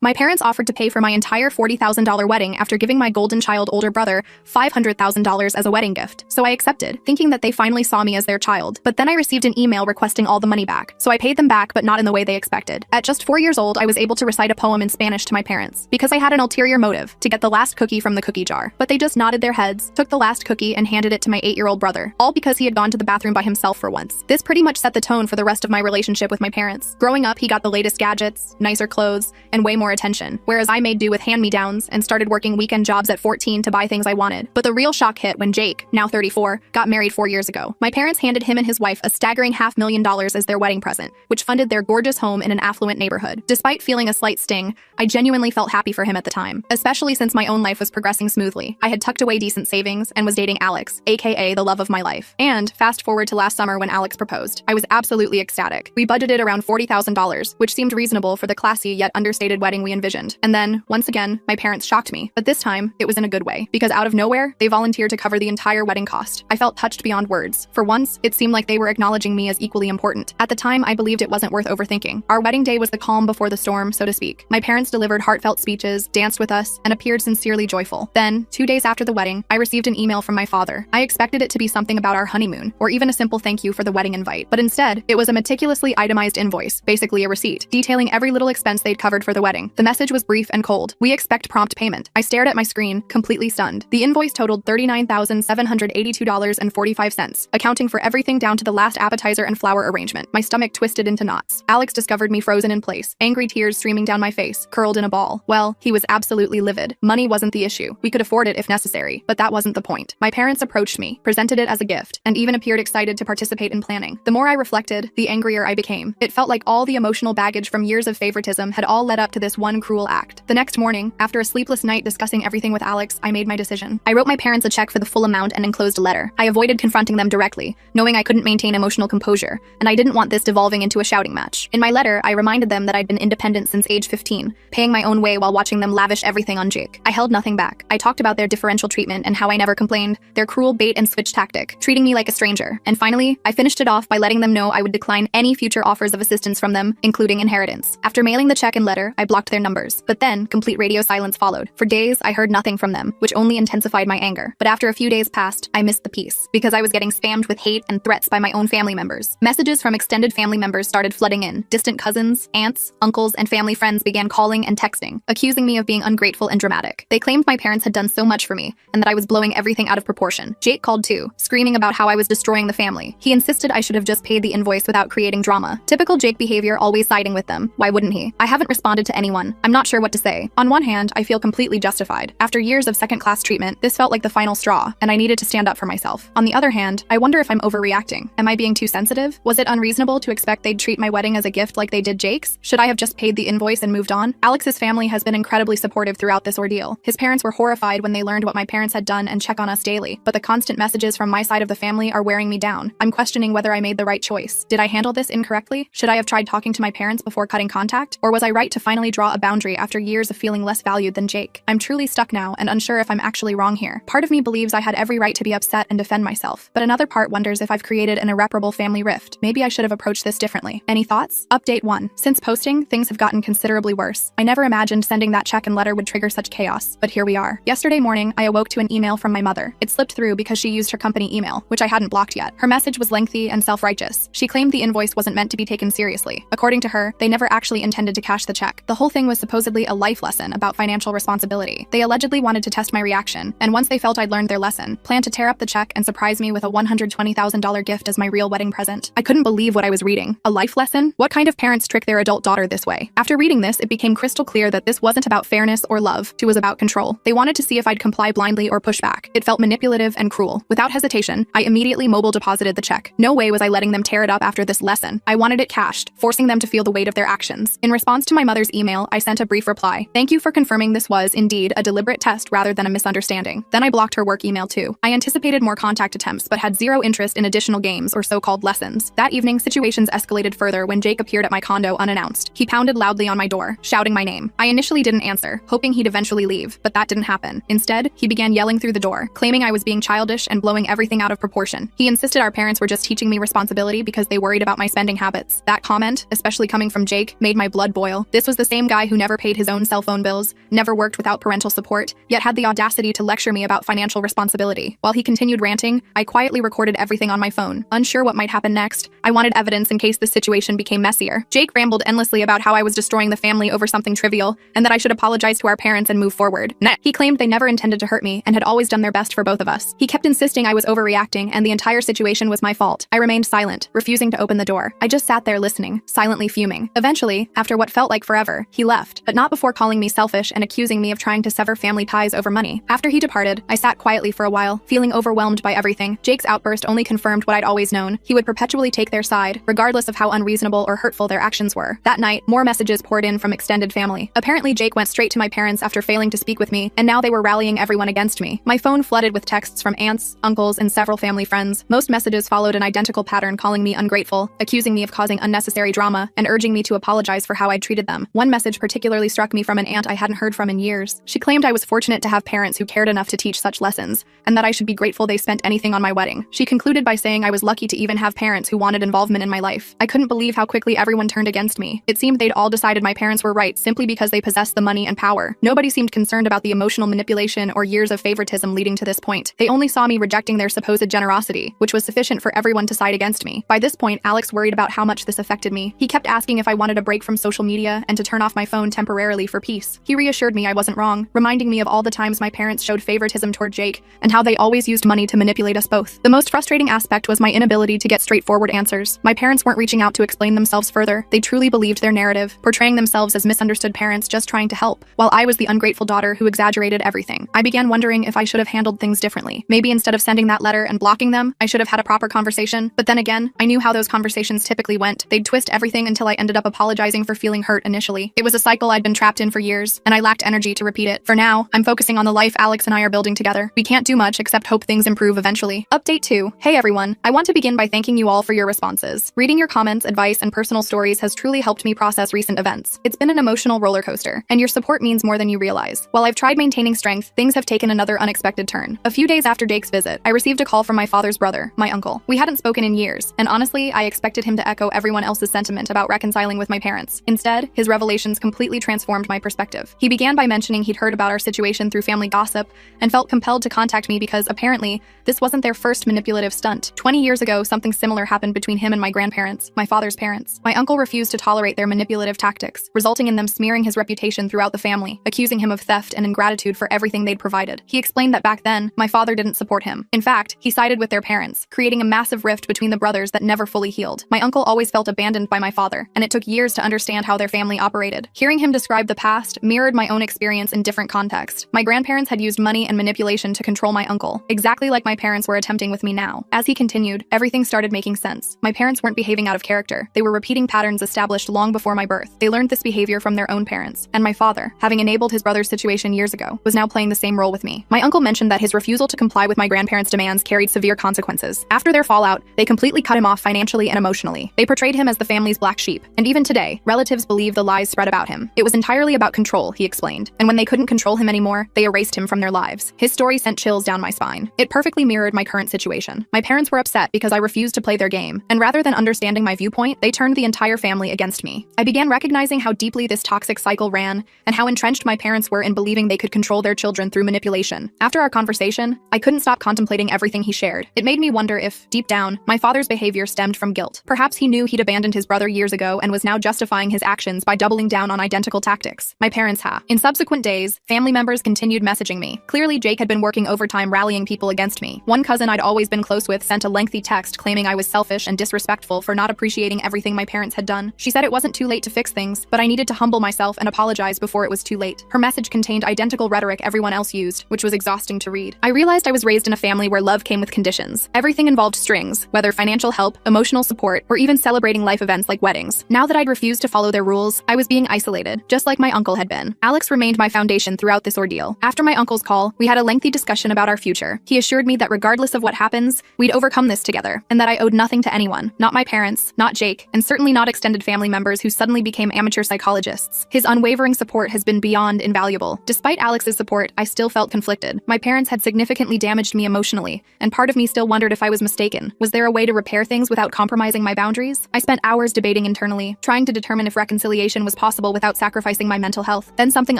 My parents offered to pay for my entire $40,000 wedding after giving my golden child older brother $500,000 as a wedding gift, so I accepted, thinking that they finally saw me as their child. But then I received an email requesting all the money back, so I paid them back but not in the way they expected. At just 4 years old, I was able to recite a poem in Spanish to my parents, because I had an ulterior motive, to get the last cookie from the cookie jar. But they just nodded their heads, took the last cookie and handed it to my 8-year-old brother, all because he had gone to the bathroom by himself for once. This pretty much set the tone for the rest of my relationship with my parents. Growing up, he got the latest gadgets, nicer clothes, and way more attention, whereas I made do with hand-me-downs and started working weekend jobs at 14 to buy things I wanted. But the real shock hit when Jake, now 34, got married 4 years ago. My parents handed him and his wife a staggering $500,000 as their wedding present, which funded their gorgeous home in an affluent neighborhood. Despite feeling a slight sting, I genuinely felt happy for him at the time, especially since my own life was progressing smoothly. I had tucked away decent savings and was dating Alex, aka the love of my life. And fast forward to last summer when Alex proposed. I was absolutely ecstatic. We budgeted around $40,000, which seemed reasonable for the classy yet understated wedding we envisioned. And then, once again, my parents shocked me. But this time, it was in a good way, because out of nowhere, they volunteered to cover the entire wedding cost. I felt touched beyond words. For once, it seemed like they were acknowledging me as equally important. At the time, I believed it wasn't worth overthinking. Our wedding day was the calm before the storm, so to speak. My parents delivered heartfelt speeches, danced with us, and appeared sincerely joyful. Then, 2 days after the wedding, I received an email from my father. I expected it to be something about our honeymoon, or even a simple thank you for the wedding invite. But instead, it was a meticulously itemized invoice, basically a receipt, detailing every little expense they'd covered for the wedding. The message was brief and cold. We expect prompt payment. I stared at my screen, completely stunned. The invoice totaled $39,782.45, accounting for everything down to the last appetizer and flower arrangement. My stomach twisted into knots. Alex discovered me frozen in place, angry tears streaming down my face, curled in a ball. Well, he was absolutely livid. Money wasn't the issue. We could afford it if necessary, but that wasn't the point. My parents approached me, presented it as a gift, and even appeared excited to participate in planning. The more I reflected, the angrier I became. It felt like all the emotional baggage from years of favoritism had all led up to this one cruel act. The next morning, after a sleepless night discussing everything with Alex, I made my decision. I wrote my parents a check for the full amount and enclosed a letter. I avoided confronting them directly, knowing I couldn't maintain emotional composure, and I didn't want this devolving into a shouting match. In my letter, I reminded them that I'd been independent since age 15, paying my own way while watching them lavish everything on Jake. I held nothing back. I talked about their differential treatment and how I never complained, their cruel bait and switch tactic, treating me like a stranger. And finally, I finished it off by letting them know I would decline any future offers of assistance from them, including inheritance. After mailing the check and letter, I blocked their numbers. But then, complete radio silence followed. For days, I heard nothing from them, which only intensified my anger. But after a few days passed, I missed the peace, because I was getting spammed with hate and threats by my own family members. Messages from extended family members started flooding in. Distant cousins, aunts, uncles, and family friends began calling and texting, accusing me of being ungrateful and dramatic. They claimed my parents had done so much for me, and that I was blowing everything out of proportion. Jake called too, screaming about how I was destroying the family. He insisted I should have just paid the invoice without creating drama. Typical Jake behavior, always siding with them. Why wouldn't he? I haven't responded to anyone. I'm not sure what to say. On one hand, I feel completely justified. After years of second-class treatment, this felt like the final straw, and I needed to stand up for myself. On the other hand, I wonder if I'm overreacting. Am I being too sensitive? Was it unreasonable to expect they'd treat my wedding as a gift like they did Jake's? Should I have just paid the invoice and moved on? Alex's family has been incredibly supportive throughout this ordeal. His parents were horrified when they learned what my parents had done and check on us daily, but the constant messages from my side of the family are wearing me down. I'm questioning whether I made the right choice. Did I handle this incorrectly? Should I have tried talking to my parents before cutting contact? Or was I right to finally draw a boundary after years of feeling less valued than Jake? I'm truly stuck now and unsure if I'm actually wrong here. Part of me believes I had every right to be upset and defend myself, but another part wonders if I've created an irreparable family rift. Maybe I should have approached this differently. Any thoughts? Update 1. Since posting, things have gotten considerably worse. I never imagined sending that check and letter would trigger such chaos, but here we are. Yesterday morning, I awoke to an email from my mother. It slipped through because she used her company email, which I hadn't blocked yet. Her message was lengthy and self-righteous. She claimed the invoice wasn't meant to be taken seriously. According to her, they never actually intended to cash the check. The whole thing was supposedly a life lesson about financial responsibility. They allegedly wanted to test my reaction, and once they felt I'd learned their lesson, planned to tear up the check and surprise me with a $120,000 gift as my real wedding present. I couldn't believe what I was reading. A life lesson? What kind of parents trick their adult daughter this way? After reading this, it became crystal clear that this wasn't about fairness or love. It was about control. They wanted to see if I'd comply blindly or push back. It felt manipulative and cruel. Without hesitation, I immediately mobile deposited the check. No way was I letting them tear it up after this lesson. I wanted it cashed, forcing them to feel the weight of their actions. In response to my mother's email, I sent a brief reply. Thank you for confirming this was, indeed, a deliberate test rather than a misunderstanding. Then I blocked her work email too. I anticipated more contact attempts, but had zero interest in additional games or so-called lessons. That evening, situations escalated further when Jake appeared at my condo unannounced. He pounded loudly on my door, shouting my name. I initially didn't answer, hoping he'd eventually leave, but that didn't happen. Instead, he began yelling through the door, claiming I was being childish and blowing everything out of proportion. He insisted our parents were just teaching me responsibility because they worried about my spending habits. That comment, especially coming from Jake, made my blood boil. This was the same guy who never paid his own cell phone bills, never worked without parental support, yet had the audacity to lecture me about financial responsibility. While he continued ranting, I quietly recorded everything on my phone. Unsure what might happen next, I wanted evidence in case the situation became messier. Jake rambled endlessly about how I was destroying the family over something trivial, and that I should apologize to our parents and move forward. He claimed they never intended to hurt me and had always done their best for both of us. He kept insisting I was overreacting and the entire situation was my fault. I remained silent, refusing to open the door. I just sat there listening, silently fuming. Eventually, after what felt like forever, he left, but not before calling me selfish and accusing me of trying to sever family ties over money. After he departed, I sat quietly for a while, feeling overwhelmed by everything. Jake's outburst only confirmed what I'd always known. He would perpetually take their side, regardless of how unreasonable or hurtful their actions were. That night, more messages poured in from extended family. Apparently, Jake went straight to my parents after failing to speak with me, and now they were rallying everyone against me. My phone flooded with texts from aunts, uncles, and several family friends. Most messages followed an identical pattern, calling me ungrateful, accusing me of causing unnecessary drama, and urging me to apologize for how I'd treated them. One message particularly struck me from an aunt I hadn't heard from in years. She claimed I was fortunate to have parents who cared enough to teach such lessons, and that I should be grateful they spent anything on my wedding. She concluded by saying I was lucky to even have parents who wanted involvement in my life. I couldn't believe how quickly everyone turned against me. It seemed they'd all decided my parents were right simply because they possessed the money and power. Nobody seemed concerned about the emotional manipulation or years of favoritism leading to this point. They only saw me rejecting their supposed generosity, which was sufficient for everyone to side against me. By this point, Alex worried about how much this affected me. He kept asking if I wanted a break from social media and to turn off my phone temporarily for peace. He reassured me I wasn't wrong, reminding me of all the times my parents showed favoritism toward Jake and how they always used money to manipulate us both. The most frustrating aspect was my inability to get straightforward answers. My parents weren't reaching out to explain themselves further. They truly believed their narrative, portraying themselves as misunderstood parents just trying to help, while I was the ungrateful daughter who exaggerated everything. I began wondering if I should have handled things differently. Maybe instead of sending that letter and blocking them, I should have had a proper conversation. But then again, I knew how those conversations typically went. They'd twist everything until I ended up apologizing for feeling hurt initially. It was a cycle I'd been trapped in for years, and I lacked energy to repeat it. For now, I'm focusing on the life Alex and I are building together. We can't do much except hope things improve eventually. Update 2. Hey everyone, I want to begin by thanking you all for your responses. Reading your comments, advice, and personal stories has truly helped me process recent events. It's been an emotional roller coaster, and your support means more than you realize. While I've tried maintaining strength, things have taken another unexpected turn. A few days after Jake's visit, I received a call from my father's brother, my uncle. We hadn't spoken in years, and honestly, I expected him to echo everyone else's sentiment about reconciling with my parents. Instead, his revelations completely transformed my perspective. He began by mentioning he'd heard about our situation through family gossip and felt compelled to contact me because apparently, this wasn't their first manipulative stunt. 20 years ago, something similar happened between him and my grandparents, my father's parents. My uncle refused to tolerate their manipulative tactics, resulting in them smearing his reputation throughout the family, accusing him of theft and ingratitude for everything they'd provided. He explained that back then, my father didn't support him. In fact, he sided with their parents, creating a massive rift between the brothers that never fully healed. My uncle always felt abandoned by my father, and it took years to understand how their family operated. Hearing him describe the past mirrored my own experience in different contexts. My grandparents had used money and manipulation to control my uncle, exactly like my parents were attempting with me now. As he continued, everything started making sense. My parents weren't behaving out of character. They were repeating patterns established long before my birth. They learned this behavior from their own parents, and my father, having enabled his brother's situation years ago, was now playing the same role with me. My uncle mentioned that his refusal to comply with my grandparents' demands carried severe consequences. After their fallout, they completely cut him off financially and emotionally. They portrayed him as the family's black sheep, and even today, relatives believe the lies spread about him. It was entirely about control, he explained, and when they couldn't control him anymore, they erased him from their lives. His story sent chills down my spine. It perfectly mirrored my current situation. My parents were upset because I refused to play their game, and rather than understanding my viewpoint, they turned the entire family against me. I began recognizing how deeply this toxic cycle ran, and how entrenched my parents were in believing they could control their children through manipulation. After our conversation, I couldn't stop contemplating everything he shared. It made me wonder if, deep down, my father's behavior stemmed from guilt. Perhaps he knew he'd abandoned his brother years ago and was now justifying his actions by doubling down on identical tactics. My parents ha. In subsequent days, family members continued messaging me. Clearly, Jake had been working overtime rallying people against me. One cousin I'd always been close with sent a lengthy text claiming I was selfish and disrespectful for not appreciating everything my parents had done. She said it wasn't too late to fix things, but I needed to humble myself and apologize before it was too late. Her message contained identical rhetoric everyone else used, which was exhausting to read. I realized I was raised in a family where love came with conditions. Everything involved strings, whether financial help, emotional support, or even celebrating life events like weddings. Now that I'd refused to follow their rules, I was being isolated, just like my uncle had been. Alex remained my foundation throughout this ordeal. After my uncle's call, we had a lengthy discussion about our future. He assured me that regardless of what happens, we'd overcome this together, and that I owed nothing to anyone, not my parents, not Jake, and certainly not extended family members who suddenly became amateur psychologists. His unwavering support has been beyond invaluable. Despite Alex's support, I still felt conflicted. My parents had significantly damaged me emotionally, and part of me still wondered if I was mistaken. Was there a way to repair things without compromising my boundaries? I spent hours debating internally, trying to determine if reconciliation was possible possible without sacrificing my mental health. Then something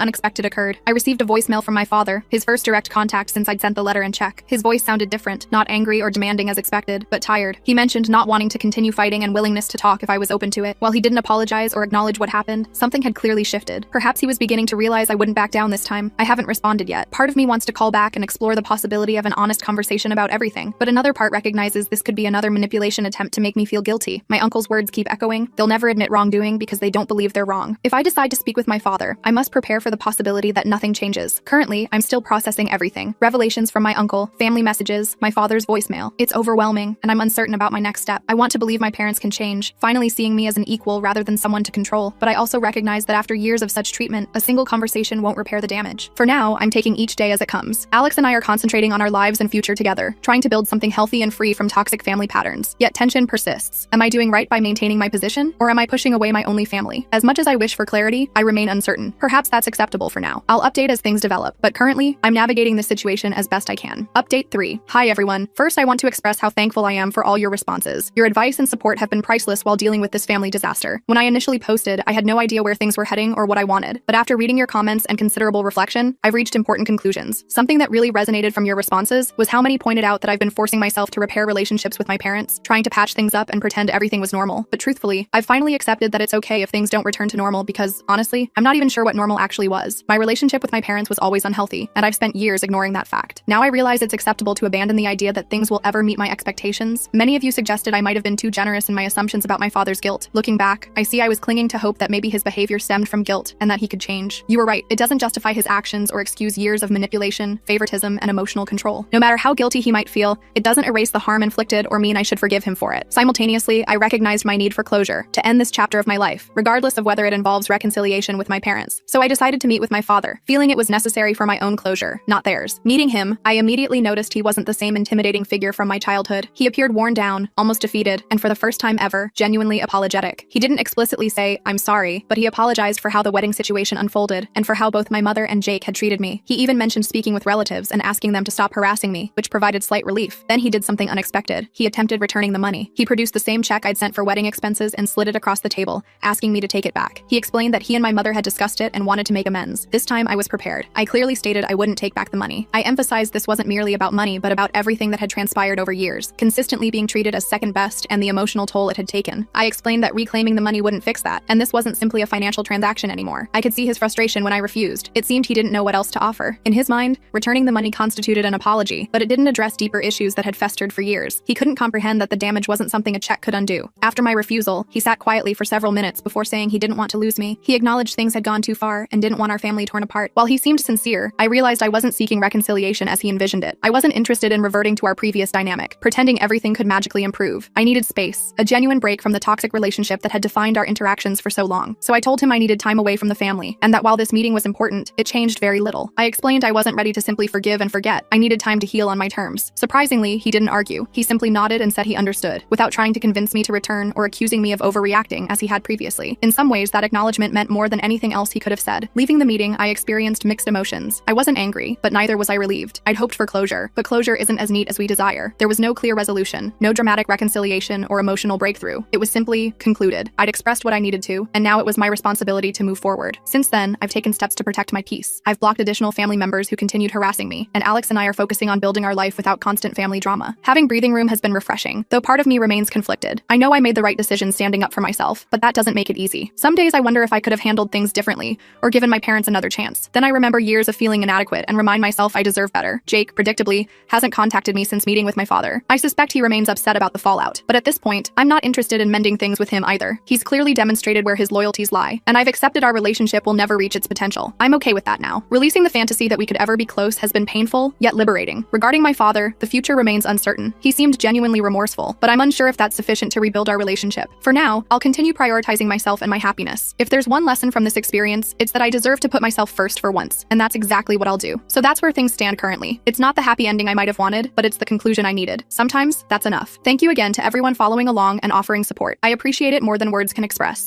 unexpected occurred. I received a voicemail from my father, his first direct contact since I'd sent the letter and check. His voice sounded different, not angry or demanding as expected, but tired. He mentioned not wanting to continue fighting and willingness to talk if I was open to it. While he didn't apologize or acknowledge what happened, something had clearly shifted. Perhaps he was beginning to realize I wouldn't back down this time. I haven't responded yet. Part of me wants to call back and explore the possibility of an honest conversation about everything, but another part recognizes this could be another manipulation attempt to make me feel guilty. My uncle's words keep echoing. They'll never admit wrongdoing because they don't believe they're wrong. If I decide to speak with my father, I must prepare for the possibility that nothing changes. Currently, I'm still processing everything. Revelations from my uncle, family messages, my father's voicemail. It's overwhelming, and I'm uncertain about my next step. I want to believe my parents can change, finally seeing me as an equal rather than someone to control, but I also recognize that after years of such treatment, a single conversation won't repair the damage. For now, I'm taking each day as it comes. Alex and I are concentrating on our lives and future together, trying to build something healthy and free from toxic family patterns. Yet tension persists. Am I doing right by maintaining my position, or am I pushing away my only family? As much as I wish for clarity, I remain uncertain. Perhaps that's acceptable for now. I'll update as things develop, but currently, I'm navigating this situation as best I can. Update 3. Hi everyone. First, I want to express how thankful I am for all your responses. Your advice and support have been priceless while dealing with this family disaster. When I initially posted, I had no idea where things were heading or what I wanted, but after reading your comments and considerable reflection, I've reached important conclusions. Something that really resonated from your responses was how many pointed out that I've been forcing myself to repair relationships with my parents, trying to patch things up and pretend everything was normal. But truthfully, I've finally accepted that it's okay if things don't return to normal because, honestly, I'm not even sure what normal actually was. My relationship with my parents was always unhealthy, and I've spent years ignoring that fact. Now I realize it's acceptable to abandon the idea that things will ever meet my expectations. Many of you suggested I might have been too generous in my assumptions about my father's guilt. Looking back, I see I was clinging to hope that maybe his behavior stemmed from guilt and that he could change. You were right. It doesn't justify his actions or excuse years of manipulation, favoritism, and emotional control. No matter how guilty he might feel, it doesn't erase the harm inflicted or mean I should forgive him for it. Simultaneously, I recognized my need for closure, to end this chapter of my life, regardless of whether it involves reconciliation with my parents. So I decided to meet with my father, feeling it was necessary for my own closure, not theirs. Meeting him, I immediately noticed he wasn't the same intimidating figure from my childhood. He appeared worn down, almost defeated, and for the first time ever, genuinely apologetic. He didn't explicitly say, "I'm sorry," but he apologized for how the wedding situation unfolded and for how both my mother and Jake had treated me. He even mentioned speaking with relatives and asking them to stop harassing me, which provided slight relief. Then he did something unexpected. He attempted returning the money. He produced the same check I'd sent for wedding expenses and slid it across the table, asking me to take it back. He explained that he and my mother had discussed it and wanted to make amends. This time I was prepared. I clearly stated I wouldn't take back the money. I emphasized this wasn't merely about money, but about everything that had transpired over years, consistently being treated as second best and the emotional toll it had taken. I explained that reclaiming the money wouldn't fix that, and this wasn't simply a financial transaction anymore. I could see his frustration when I refused. It seemed he didn't know what else to offer. In his mind, returning the money constituted an apology, but it didn't address deeper issues that had festered for years. He couldn't comprehend that the damage wasn't something a check could undo. After my refusal, he sat quietly for several minutes before saying he didn't want to lose me. He acknowledged things had gone too far and didn't want our family torn apart. While he seemed sincere, I realized I wasn't seeking reconciliation as he envisioned it. I wasn't interested in reverting to our previous dynamic, pretending everything could magically improve. I needed space, a genuine break from the toxic relationship that had defined our interactions for so long. So I told him I needed time away from the family, and that while this meeting was important, it changed very little. I explained I wasn't ready to simply forgive and forget. I needed time to heal on my terms. Surprisingly, he didn't argue. He simply nodded and said he understood, without trying to convince me to return or accusing me of overreacting as he had previously. In some ways, that acknowledgement meant more than anything else he could have said. Leaving the meeting, I experienced mixed emotions. I wasn't angry, but neither was I relieved. I'd hoped for closure, but closure isn't as neat as we desire. There was no clear resolution, no dramatic reconciliation or emotional breakthrough. It was simply concluded. I'd expressed what I needed to, and now it was my responsibility to move forward. Since then, I've taken steps to protect my peace. I've blocked additional family members who continued harassing me, and Alex and I are focusing on building our life without constant family drama. Having breathing room has been refreshing, though part of me remains conflicted. I know I made the right decision standing up for myself, but that doesn't make it easy. Some days I wonder if I could have handled things differently or given my parents another chance. Then I remember years of feeling inadequate and remind myself I deserve better. Jake, predictably, hasn't contacted me since meeting with my father. I suspect he remains upset about the fallout, but at this point, I'm not interested in mending things with him either. He's clearly demonstrated where his loyalties lie, and I've accepted our relationship will never reach its potential. I'm okay with that now. Releasing the fantasy that we could ever be close has been painful, yet liberating. Regarding my father, the future remains uncertain. He seemed genuinely remorseful, but I'm unsure if that's sufficient to rebuild our relationship. For now, I'll continue prioritizing myself and my happiness. If there's one lesson from this experience, it's that I deserve to put myself first for once, and that's exactly what I'll do. So that's where things stand currently. It's not the happy ending I might have wanted, but it's the conclusion I needed. Sometimes, that's enough. Thank you again to everyone following along and offering support. I appreciate it more than words can express.